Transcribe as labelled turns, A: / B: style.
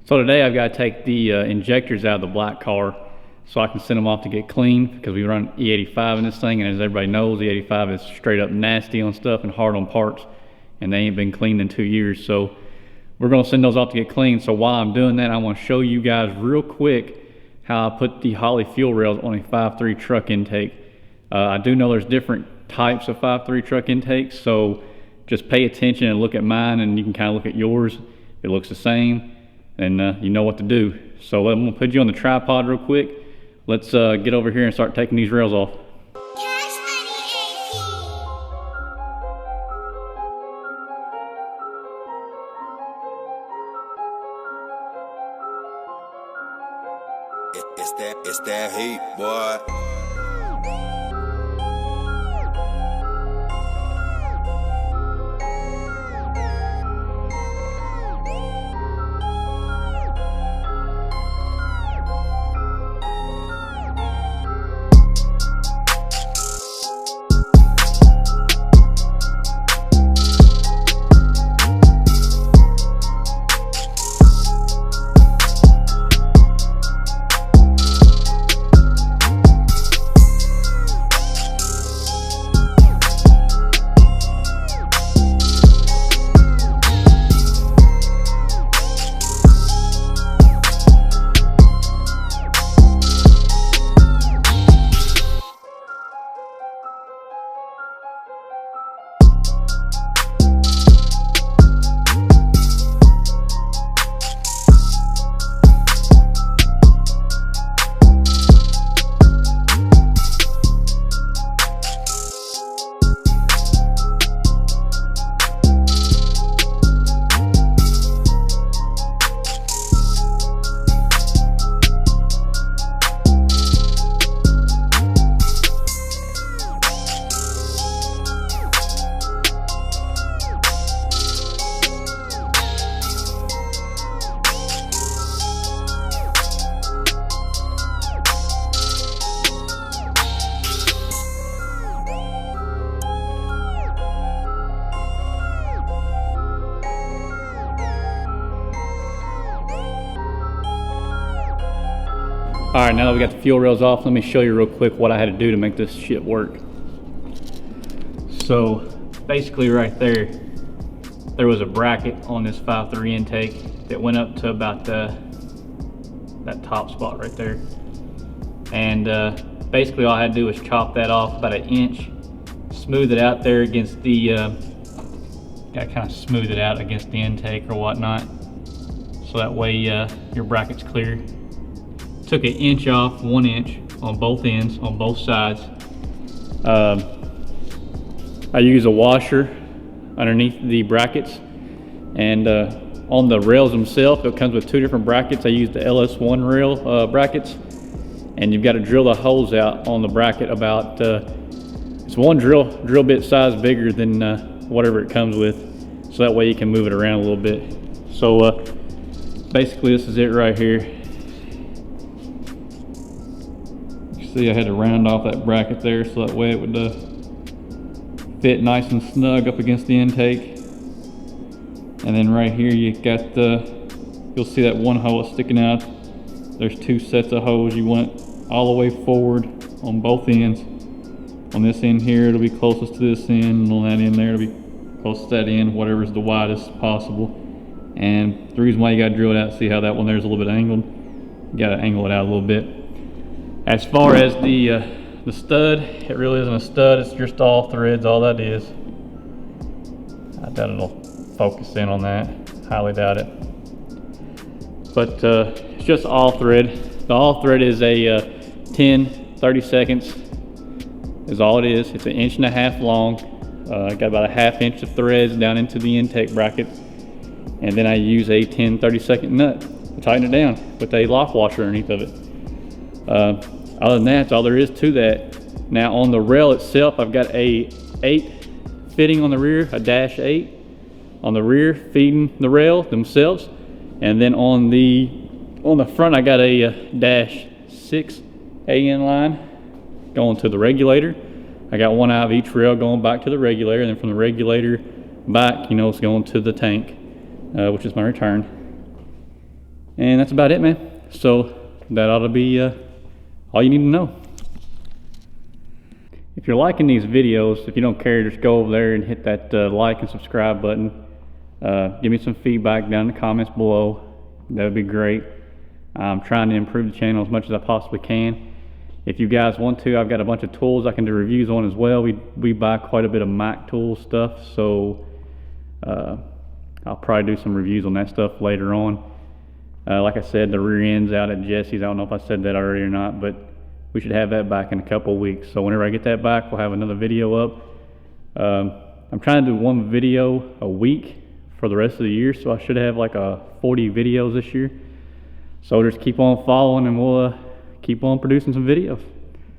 A: So today I've got to take the injectors out of the black car so I can send them off to get cleaned, because we run E85 in this thing, and as everybody knows, E85 is straight up nasty on stuff and hard on parts, and they ain't been cleaned in 2 years. So we're going to send those off to get cleaned. So while I'm doing that, I want to show you guys real quick how I put the Holley fuel rails on a 5.3 truck intake. I do know there's different types of 5.3 truck intakes, so just pay attention and look at mine, and you can kind of look at yours. If it looks the same, and you know what to do. So I'm gonna put you on the tripod real quick. Let's get over here and start taking these rails off.
B: It's that heat, boy.
A: All right, now that we got the fuel rails off, let me show you real quick what I had to do to make this shit work. So basically right there was a bracket on this 5.3 intake that went up to about that top spot right there. And basically all I had to do was chop that off about 1 inch, smooth it out there against the, gotta kind of smooth it out against the intake or whatnot, so that way your bracket's clear. Took 1 inch off, 1 inch on both ends, on both sides. I use a washer underneath the brackets, and on the rails themselves, it comes with 2 different brackets. I use the LS1 rail brackets, and you've got to drill the holes out on the bracket about, it's one drill bit size bigger than whatever it comes with, so that way you can move it around a little bit. So basically this is it right here. See, I had to round off that bracket there so that way it would fit nice and snug up against the intake. And then right here you got you'll see that one hole sticking out. There's 2 sets of holes. You want it all the way forward on both ends. On this end here, it'll be closest to this end, and on that end there, it'll be closest to that end, whatever's the widest possible. And the reason why you gotta drill it out, see how that one there's a little bit angled? You gotta angle it out a little bit. As far as the stud, it really isn't a stud, it's just all threads, all that is. I doubt it'll focus in on that, highly doubt it. But it's just all thread. The all thread is a 30 seconds is all it is. It's 1.5 inches long. I got about 1/2 inch of threads down into the intake bracket. And then I use a 30-second nut to tighten it down with a lock washer underneath of it. Other than that, that's all there is to that. Now on the rail itself, I've got a 8 fitting on the rear, a -8 on the rear feeding the rail themselves, and then on the front I got a -6 AN line going to the regulator. I got one out of each rail going back to the regulator, and then from the regulator back, you know, it's going to the tank, which is my return. And that's about it, man. So that ought to be all you need to know. If you're liking these videos, if you don't care, just go over there and hit that like and subscribe button. Give me some feedback down in the comments below. That would be great. I'm trying to improve the channel as much as I possibly can. If you guys want to, I've got a bunch of tools I can do reviews on as well. We buy quite a bit of Mac tool stuff, so I'll probably do some reviews on that stuff later on. Like I said, the rear end's out at Jesse's. I don't know if I said that already or not, but we should have that back in a couple of weeks. So whenever I get that back, we'll have another video up. I'm trying to do one video a week for the rest of the year, so I should have like 40 videos this year. So just keep on following, and we'll keep on producing some videos.